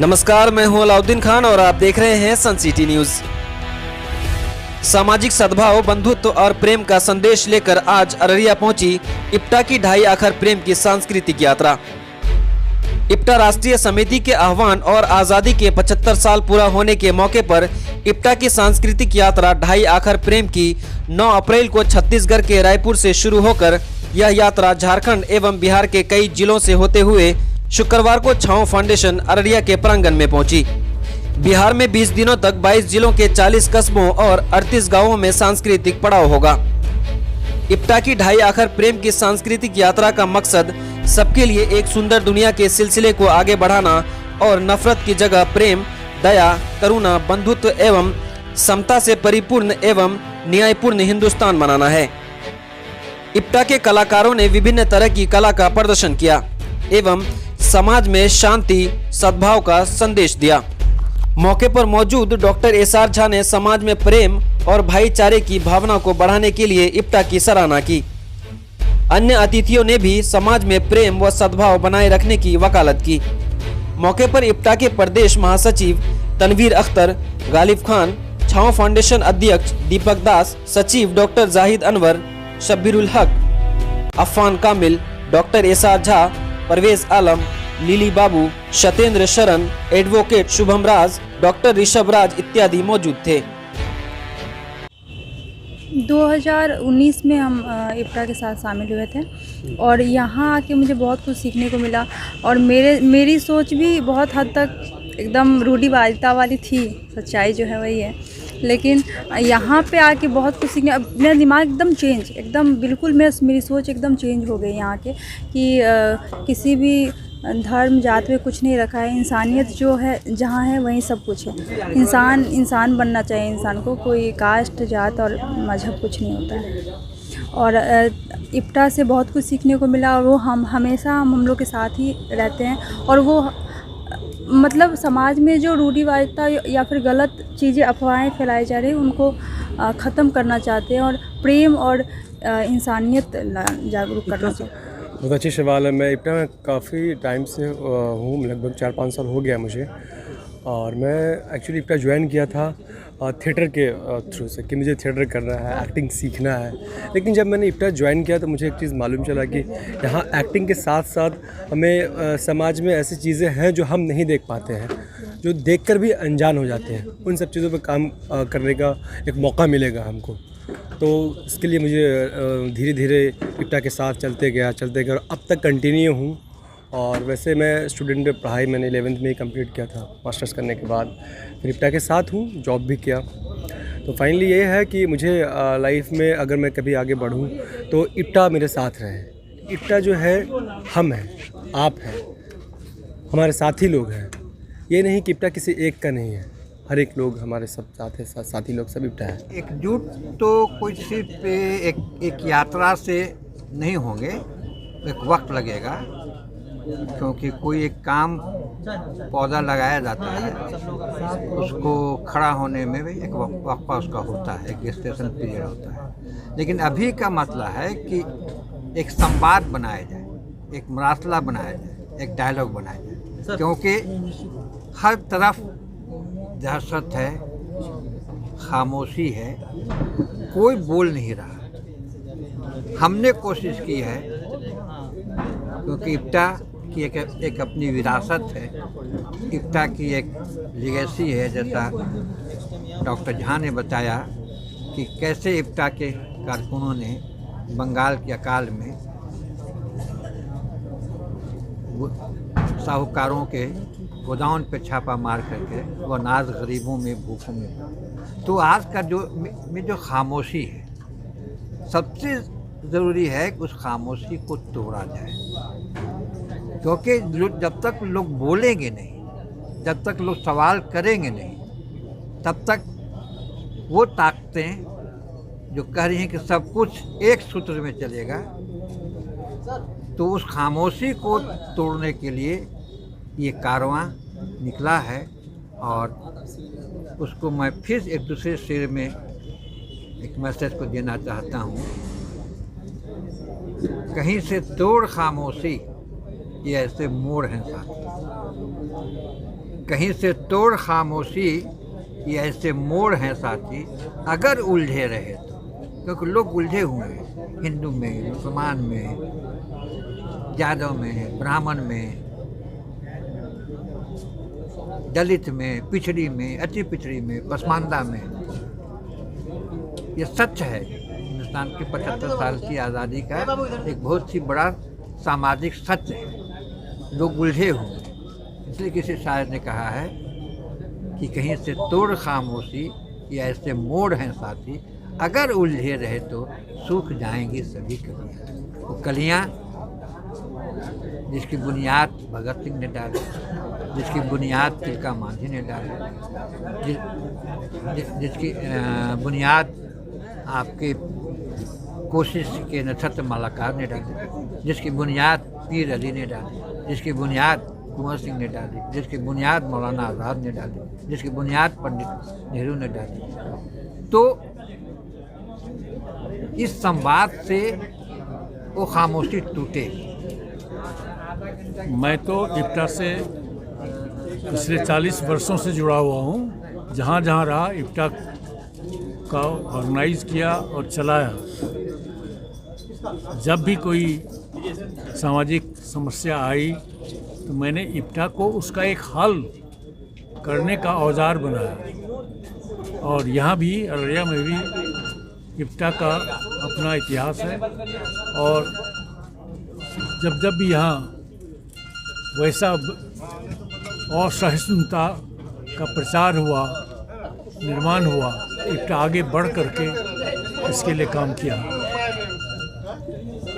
नमस्कार, मैं हूं अलाउद्दीन खान और आप देख रहे हैं सन सिटी न्यूज। सामाजिक सद्भाव, बंधुत्व और प्रेम का संदेश लेकर आज अररिया पहुंची इप्टा की 2.5 आखर प्रेम की सांस्कृतिक यात्रा। इप्टा राष्ट्रीय समिति के आह्वान और आजादी के 75 साल पूरा होने के मौके पर इप्टा की सांस्कृतिक यात्रा 2.5 आखर प्रेम की 9 अप्रैल को छत्तीसगढ़ के रायपुर से शुरू होकर यह यात्रा झारखंड एवं बिहार के कई जिलों से होते हुए शुक्रवार को छाओ फाउंडेशन अररिया के प्रांगण में पहुंची। बिहार में 20 दिनों तक 22 जिलों के 40 कस्बों और 38 गांवों में सांस्कृतिक पड़ाव होगा। इप्टा की 2.5 आखर प्रेम की सांस्कृतिक यात्रा का मकसद सबके लिए एक सुंदर दुनिया के सिलसिले को आगे बढ़ाना और नफरत की जगह प्रेम, दया, करुणा, बंधुत्व एवं समता से परिपूर्ण एवं न्यायपूर्ण हिंदुस्तान बनाना है। इप्टा के कलाकारों ने विभिन्न तरह की कला का प्रदर्शन किया एवं समाज में शांति, सद्भाव का संदेश दिया। मौके पर मौजूद डॉक्टर एसआर झा ने समाज में प्रेम और भाईचारे की भावना को बढ़ाने के लिए इप्टा की सराहना की। अन्य अतिथियों ने भी समाज में प्रेम व सद्भाव बनाए रखने की वकालत की। मौके पर इप्टा के प्रदेश महासचिव तनवीर अख्तर, गालिब खान, छाओ फाउंडेशन अध्यक्ष दीपक दास, सचिव डॉक्टर जाहिद अनवर, शब्बीरुल हक, अफान कामिल, डॉक्टर एसआर झा, परवेज आलम, लीली बाबू, सतेंद्र शरण, एडवोकेट शुभम राज, डॉक्टर ऋषभ राज इत्यादि मौजूद थे। 2019 में हम इप्टा के साथ शामिल हुए थे और यहाँ आके मुझे बहुत कुछ सीखने को मिला और मेरी सोच भी बहुत हद तक एकदम रूढ़िवादिता वाली थी। सच्चाई जो है वही है, लेकिन यहाँ पे आके बहुत कुछ सीखने, मेरा दिमाग एकदम चेंज, एकदम बिल्कुल मेरी सोच एकदम चेंज हो गई यहाँ के कि किसी भी धर्म जात में कुछ नहीं रखा है। इंसानियत जो है जहाँ है वहीं सब कुछ है। इंसान बनना चाहिए इंसान को, कोई कास्ट, जात और मजहब कुछ नहीं होता है। और इप्टा से बहुत कुछ सीखने को मिला और वो हमेशा हम लोग के साथ ही रहते हैं और वो मतलब समाज में जो रूढ़िवादिता या फिर गलत चीज़ें, अफवाहें फैलाई जा रही हैं उनको ख़त्म करना चाहते हैं और प्रेम और इंसानियत जागरूक करना चाहते हैं। बहुत अच्छी सवाल है। मैं इप्टा में काफ़ी टाइम से हूँ, लगभग 4-5 साल हो गया मुझे। और मैं एक्चुअली इप्टा ज्वाइन किया था थिएटर के थ्रू से कि मुझे थिएटर करना है, एक्टिंग सीखना है। लेकिन जब मैंने इप्टा ज्वाइन किया तो मुझे एक चीज़ मालूम चला कि यहाँ एक्टिंग के साथ साथ हमें समाज में ऐसी चीज़ें हैं जो हम नहीं देख पाते हैं, जो देखकर भी अनजान हो जाते हैं। उन सब चीज़ों पर काम करने का एक मौका मिलेगा हमको। तो इसके लिए मुझे धीरे धीरे इप्टा के साथ चलते गया और अब तक कंटिन्यू हूँ। और वैसे मैं स्टूडेंट पढ़ाई मैंने 11th में ही कंप्लीट किया था, मास्टर्स करने के बाद फिर इप्टा के साथ हूँ, जॉब भी किया। तो फाइनली ये है कि मुझे लाइफ में अगर मैं कभी आगे बढ़ूँ तो इप्टा मेरे साथ रहे। इप्टा जो है हम हैं, आप हैं, हमारे साथी लोग हैं। ये नहीं कि इप्टा किसी एक का नहीं है, हर एक लोग हमारे सब साथी लोग सब इप्टा है। एकजुट तो कोई सिर्फ एक यात्रा से नहीं होंगे, एक वक्त लगेगा, क्योंकि कोई एक काम पौधा लगाया जाता है, उसको खड़ा होने में भी एक वक्फा उसका होता है, एक गेस्टेशन पीरियड होता है। लेकिन अभी का मसला है कि एक संवाद बनाया जाए, एक मरासला बनाया जाए, एक डायलॉग बनाया जाए, क्योंकि हर तरफ दहशत है, खामोशी है, कोई बोल नहीं रहा। हमने कोशिश की है, क्योंकि इप्टा की एक अपनी विरासत है, इप्टा की एक लीगेसी है। जैसा डॉक्टर झा ने बताया कि कैसे इप्टा के कारकुनों ने बंगाल के अकाल में साहूकारों के गोदाउन पे छापा मार करके वो अनाज गरीबों में, भूखों में। तो आज का जो खामोशी है, सबसे ज़रूरी है कि उस खामोशी को तोड़ा जाए, क्योंकि जब तक लोग बोलेंगे नहीं, जब तक लोग सवाल करेंगे नहीं, तब तक वो ताकतें जो कह रही हैं कि सब कुछ एक सूत्र में चलेगा, तो उस खामोशी को तोड़ने के लिए ये कारवां निकला है। और उसको मैं फिर एक दूसरे शेर में एक मैसेज को देना चाहता हूँ। कहीं से तोड़ खामोशी, ये ऐसे मोड़ हैं साथ। कहीं से तोड़ खामोशी, ये ऐसे मोड़ हैं साथी अगर उलझे रहे तो। क्योंकि लोग उलझे हुए हैं, हिंदू में, मुसलमान में, यादव में, ब्राह्मण में, दलित में, पिछड़ी में, अति पिछड़ी में, पसमानदा में। ये सच है, हिंदुस्तान के 75 साल की आज़ादी का एक बहुत ही बड़ा सामाजिक सत्य है। लोग उलझे हुए हैं, इसलिए किसी शायर ने कहा है कि कहीं से तोड़ खामोशी, ये ऐसे मोड़ हैं साथी अगर उलझे रहे तो सूख जाएंगी सभी कलियाँ। वो कलियाँ जिसकी बुनियाद भगत सिंह ने डाली, जिसकी बुनियाद तिलका मांझी ने डाली, जिसकी बुनियाद आपके कोशिश के नक्षत्र मालाकार ने डाली, जिसकी बुनियाद पीर अली ने डाली, जिसकी बुनियाद कुंवर सिंह ने डाली, जिसकी बुनियाद मौलाना आज़ाद ने डाली, जिसकी बुनियाद पंडित नेहरू ने डाली। तो इस संवाद से वो खामोशी टूटेगी। मैं तो इप्टा से पिछले 40 वर्षों से जुड़ा हुआ हूँ। जहाँ जहाँ रहा इप्टा का ऑर्गेनाइज किया और चलाया। जब भी कोई सामाजिक समस्या आई तो मैंने इप्टा को उसका एक हल करने का औजार बनाया। और यहाँ भी अररिया में भी इप्टा का अपना इतिहास है। और जब भी यहाँ वैसा असहिष्णुता का प्रचार हुआ, निर्माण हुआ, इप्टा आगे बढ़ करके इसके लिए काम किया।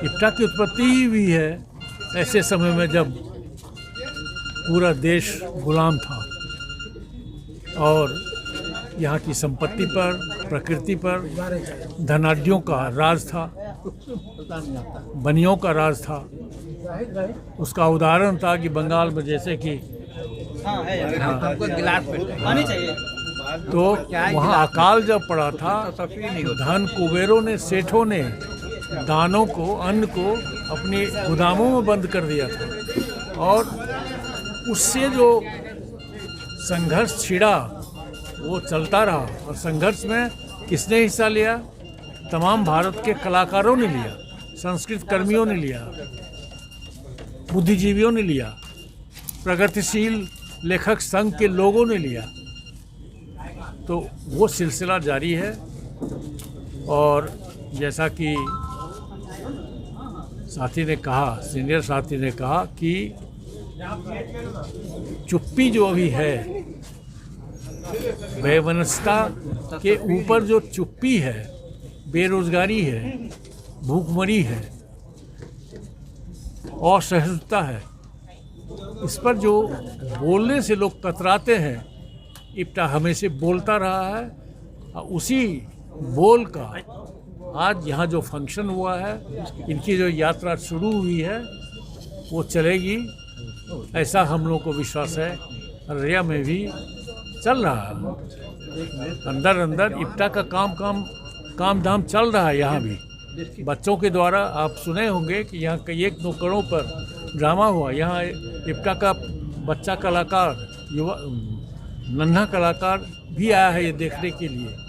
इप्टा की उत्पत्ति ही हुई है ऐसे समय में जब पूरा देश गुलाम था और यहाँ की संपत्ति पर, प्रकृति पर धनाढ्यों का राज था, बनियों का राज था। उसका उदाहरण था कि बंगाल में जैसे कि तो वहाँ अकाल जब पड़ा था, धन कुबेरों ने, सेठों ने दानों को, अन्न को अपने गोदामों में बंद कर दिया था। और उससे जो संघर्ष छिड़ा वो चलता रहा। और संघर्ष में किसने हिस्सा लिया? तमाम भारत के कलाकारों ने लिया, संस्कृत कर्मियों ने लिया, बुद्धिजीवियों ने लिया, प्रगतिशील लेखक संघ के लोगों ने लिया। तो वो सिलसिला जारी है। और जैसा कि साथी ने कहा, सीनियर साथी ने कहा कि चुप्पी जो अभी है, वैवनस्यता के ऊपर जो चुप्पी है, बेरोजगारी है, भूखमरी है, असहिष्णुता है, इस पर जो बोलने से लोग कतराते हैं, इप्टा हमेशा बोलता रहा है। और उसी बोल का आज यहाँ जो फंक्शन हुआ है, इनकी जो यात्रा शुरू हुई है वो चलेगी, ऐसा हम लोगों को विश्वास है। अररिया में भी चल रहा है, अंदर अंदर इप्टा का काम धाम चल रहा है। यहाँ भी बच्चों के द्वारा आप सुने होंगे कि यहाँ कई एक नुक्कड़ों पर ड्रामा हुआ। यहाँ इप्टा का बच्चा कलाकार, युवा नन्हा कलाकार भी आया है ये देखने के लिए।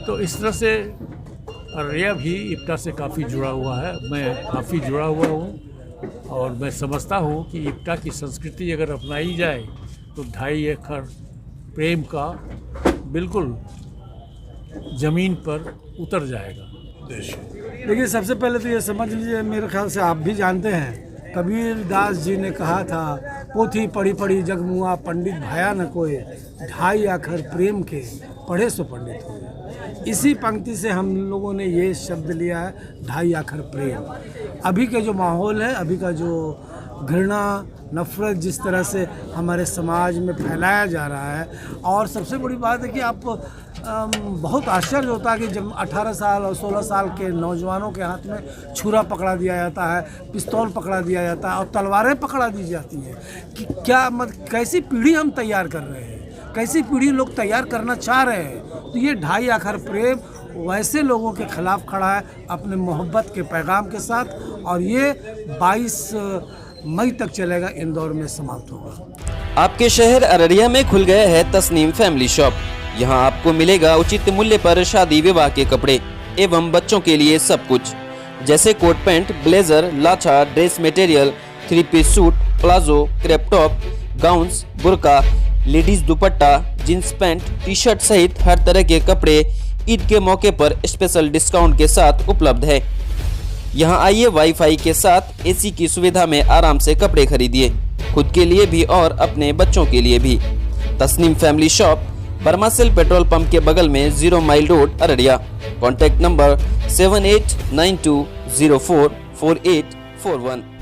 तो इस तरह से अररिया भी इप्टा से काफ़ी जुड़ा हुआ है। मैं काफ़ी जुड़ा हुआ हूँ और मैं समझता हूँ कि इप्टा की संस्कृति अगर अपनाई जाए तो 2.5 एकड़ प्रेम का बिल्कुल ज़मीन पर उतर जाएगा। देखिए, सबसे पहले तो ये समझ लीजिए, मेरे ख्याल से आप भी जानते हैं, कबीर दास जी ने कहा था, पोथी पढ़ी पढ़ी जगमुआ पंडित भाया न कोई, 2.5 अक्षर प्रेम के पढ़े सो पंडित हुए। इसी पंक्ति से हम लोगों ने ये शब्द लिया है, 2.5 अक्षर प्रेम। अभी का जो माहौल है, अभी का जो घृणा, नफरत जिस तरह से हमारे समाज में फैलाया जा रहा है, और सबसे बड़ी बात है कि आप बहुत आश्चर्य होता है कि जब 18 साल और 16 साल के नौजवानों के हाथ में छुरा पकड़ा दिया जाता है, पिस्तौल पकड़ा दिया जाता है और तलवारें पकड़ा दी जाती हैं कि क्या कैसी पीढ़ी हम तैयार कर रहे हैं, कैसी पीढ़ी लोग तैयार करना चाह रहे हैं। तो ये 2.5 अक्षर प्रेम वैसे लोगों के खिलाफ खड़ा है अपने मोहब्बत के पैगाम के साथ, और ये 22 मई तक चलेगा, इंदौर में समाप्त होगा। आपके शहर अररिया में खुल गया है तस्नीम फैमिली शॉप। यहाँ आपको मिलेगा उचित मूल्य पर शादी विवाह के कपड़े एवं बच्चों के लिए सब कुछ, जैसे कोट पैंट, ब्लेजर, लाछा, dress material, 3 piece suit, palazzo, crepe top, gowns, बुर्का, ladies dupatta, jeans pant, T shirt सहित हर तरह के कपड़े ईद के मौके पर स्पेशल डिस्काउंट के साथ उपलब्ध है। यहाँ आइए वाईफाई के साथ एसी की सुविधा में आराम से कपड़े खरीदिए, खुद के लिए भी और अपने बच्चों के लिए भी। Tasneem family shop, Burmah Shell petrol pump के बगल में 0 mile road, Araria. Contact number 7892044841।